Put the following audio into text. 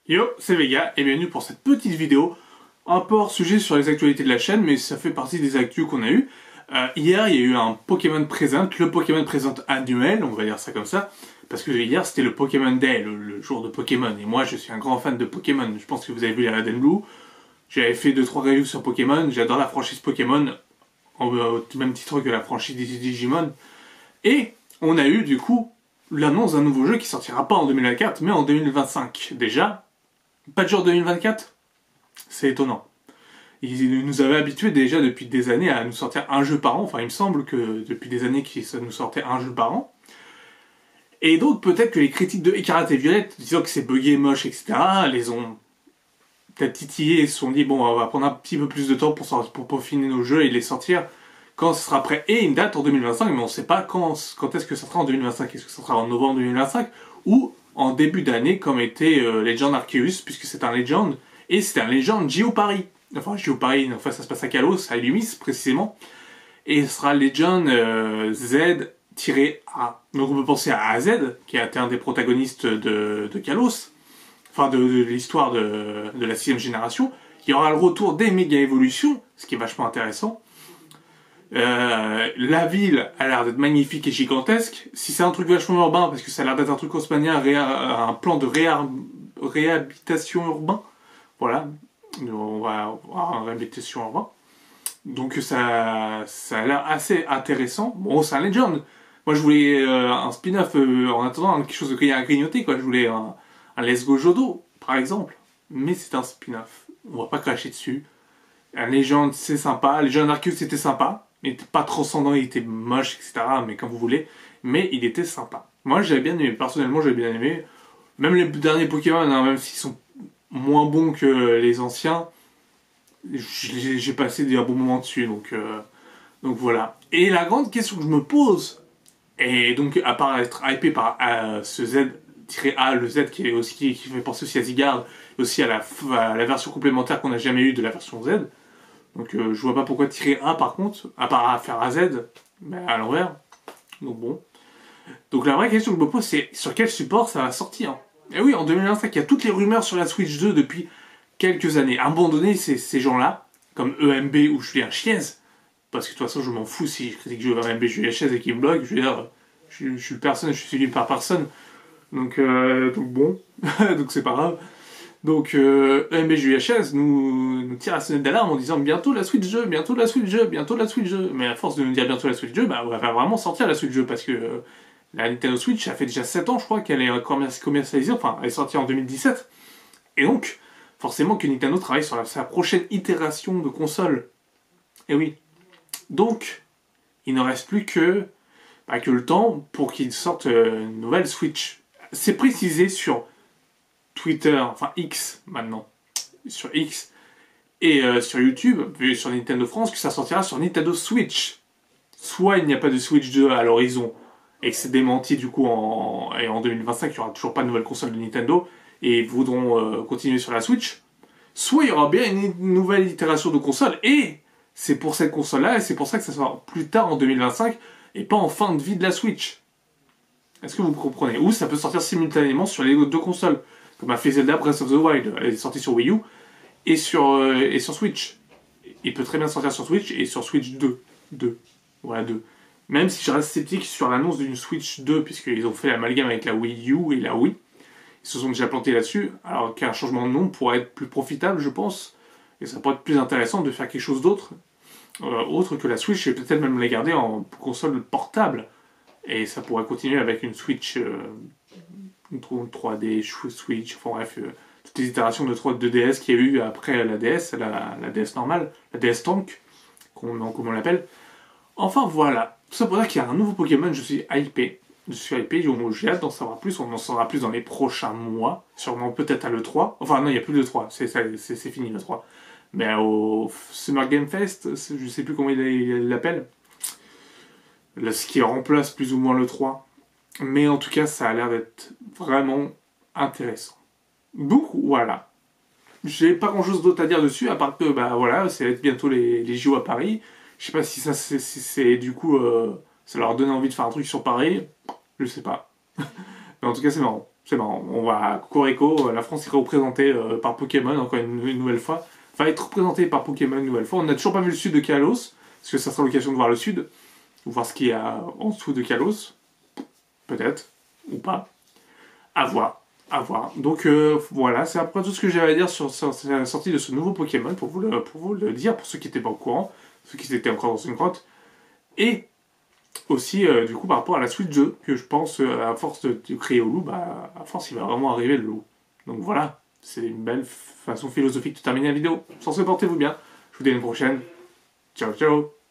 Yo, c'est Vega et bienvenue pour cette petite vidéo, un peu hors sujet sur les actualités de la chaîne, mais ça fait partie des actus qu'on a eu. Hier, il y a eu un Pokémon Present, le Pokémon Present annuel, on va dire ça comme ça, parce que hier c'était le Pokémon Day, le jour de Pokémon, et moi je suis un grand fan de Pokémon. Je pense que vous avez vu la Red and Blue, j'avais fait 2-3 reviews sur Pokémon, j'adore la franchise Pokémon, au même titre que la franchise Digimon, et on a eu du coup l'annonce d'un nouveau jeu qui sortira pas en 2024, mais en 2025. Déjà, pas de jour 2024? C'est étonnant. Ils nous avaient habitués déjà depuis des années à nous sortir un jeu par an. Enfin, il me semble que depuis des années qu'ils nous sortaient un jeu par an. Et donc, peut-être que les critiques de Écarlate et Violette, disant que c'est buggé, moche, etc., les ont peut-être titillés et se sont dit, bon, on va prendre un petit peu plus de temps pour peaufiner nos jeux et les sortir quand ce sera prêt. Et une date en 2025, mais on ne sait pas quand est-ce que ça sera en 2025. Est-ce que ça sera en novembre 2025 ou en début d'année, comme était Legend Arceus, puisque c'est un Legend, et c'est un Legend Geoparry. Enfin, Geoparry, enfin, ça se passe à Kalos, à Illumis, précisément. Et ce sera Legend Z-A. Donc on peut penser à AZ, qui a été un des protagonistes de Kalos, enfin de l'histoire de la 6ème génération. Il y aura le retour des méga évolutions, ce qui est vachement intéressant. La ville a l'air d'être magnifique et gigantesque. Si c'est un truc vachement urbain, parce que ça a l'air d'être un truc haussmannien, un plan de réhabilitation urbain, voilà, on va avoir une réhabilitation urbain. Donc ça a l'air assez intéressant. Bon, c'est un Legend. Moi je voulais un spin-off en attendant, quelque chose de à grignoter, quoi. Je voulais un Let's Go Jodo, par exemple. Mais c'est un spin-off. On va pas cracher dessus. Un Legend, c'est sympa. Legend Arceus, c'était sympa. Il n'était pas transcendant, il était moche, etc. Mais comme vous voulez. Mais il était sympa. Moi, j'avais bien aimé. Personnellement, j'avais bien aimé. Même les derniers Pokémon, hein, même s'ils sont moins bons que les anciens, j'ai passé des bons moments dessus. Donc voilà. Et la grande question que je me pose, et donc à part être hypé par ce Z-A, le Z qui est aussi qui fait penser aussi à Zygarde, et aussi à la version complémentaire qu'on n'a jamais eue de la version Z. Donc je vois pas pourquoi tirer A par contre, à part faire AZ, mais à l'envers. Donc bon. Donc la vraie question que je me pose, c'est sur quel support ça va sortir. Et oui, en 2025, il y a toutes les rumeurs sur la Switch 2 depuis quelques années. À un moment donné, ces gens-là, comme EMB ou Julien Chiez, parce que de toute façon je m'en fous si je critique EMB Julien Chiez et qu'il me bloque, je veux dire, je suis personne, je suis suivi par personne. Donc bon, donc c'est pas grave. Donc EMB Julien Chiez nous tire la sonnette d'alarme en disant bientôt la Switch 2, bientôt la Switch 2, bientôt la Switch 2. Mais à force de nous dire bientôt la Switch 2, bah on va vraiment sortir la Switch 2 parce que la Nintendo Switch, ça fait déjà 7 ans je crois qu'elle est commercialisée, enfin elle est sortie en 2017. Et donc, forcément que Nintendo travaille sur sa prochaine itération de console. Et oui. Donc, il ne reste plus que le temps pour qu'ils sortent une nouvelle Switch. C'est précisé sur Twitter, enfin X maintenant, sur X et sur YouTube, vu sur Nintendo France, que ça sortira sur Nintendo Switch. Soit il n'y a pas de Switch 2 à l'horizon et que c'est démenti du coup en 2025, il n'y aura toujours pas de nouvelle console de Nintendo et ils voudront continuer sur la Switch. Soit il y aura bien une nouvelle itération de console et c'est pour cette console-là et c'est pour ça que ça sera plus tard en 2025 et pas en fin de vie de la Switch. Est-ce que vous comprenez? Ou ça peut sortir simultanément sur les deux consoles, comme a fait Zelda Breath of the Wild. Elle est sortie sur Wii U et sur Switch. Il peut très bien sortir sur Switch et sur Switch 2. Voilà, 2. Même si je reste sceptique sur l'annonce d'une Switch 2, puisqu'ils ont fait l'amalgame avec la Wii U et la Wii. Ils se sont déjà plantés là-dessus, alors qu'un changement de nom pourrait être plus profitable, je pense. Et ça pourrait être plus intéressant de faire quelque chose d'autre, autre que la Switch, et peut-être même la garder en console portable. Et ça pourrait continuer avec une Switch, une 3D, Switch, enfin bref, toutes les itérations de DS qu'il y a eu après la DS, la DS normale, la DS Tank, comme on l'appelle. Enfin voilà, tout ça pour dire qu'il y a un nouveau Pokémon, je suis hypé. J'ai hâte d'en savoir plus, on en saura plus dans les prochains mois, sûrement peut-être à l'E3. Enfin non, il n'y a plus d'E3, c'est fini l'E3. Mais au Summer Game Fest, je sais plus comment il l'appelle, ce qui remplace plus ou moins l'E3. Mais en tout cas, ça a l'air d'être vraiment intéressant. Donc voilà. J'ai pas grand chose d'autre à dire dessus, à part que voilà, c'est bientôt les JO à Paris. Je sais pas si ça c'est du coup ça leur donne envie de faire un truc sur Paris, je sais pas. Mais en tout cas c'est marrant. C'est marrant. On va Cocorico, la France est représentée par Pokémon encore une nouvelle fois. Va être représentée par Pokémon une nouvelle fois. On n'a toujours pas vu le sud de Kalos, parce que ça sera l'occasion de voir le sud, ou voir ce qu'il y a en dessous de Kalos. Peut-être, ou pas. À voir. À voir. Donc voilà, c'est à peu près tout ce que j'avais à dire sur la sortie de ce nouveau Pokémon, pour vous le dire, pour ceux qui n'étaient pas au courant, ceux qui étaient encore dans une grotte. Et aussi, du coup, par rapport à la suite de jeu, que je pense, à force de créer au loup, bah, à force, il va vraiment arriver le loup. Donc voilà, c'est une belle façon philosophique de terminer la vidéo. Sur ce, portez-vous bien. Je vous dis à une prochaine. Ciao, ciao.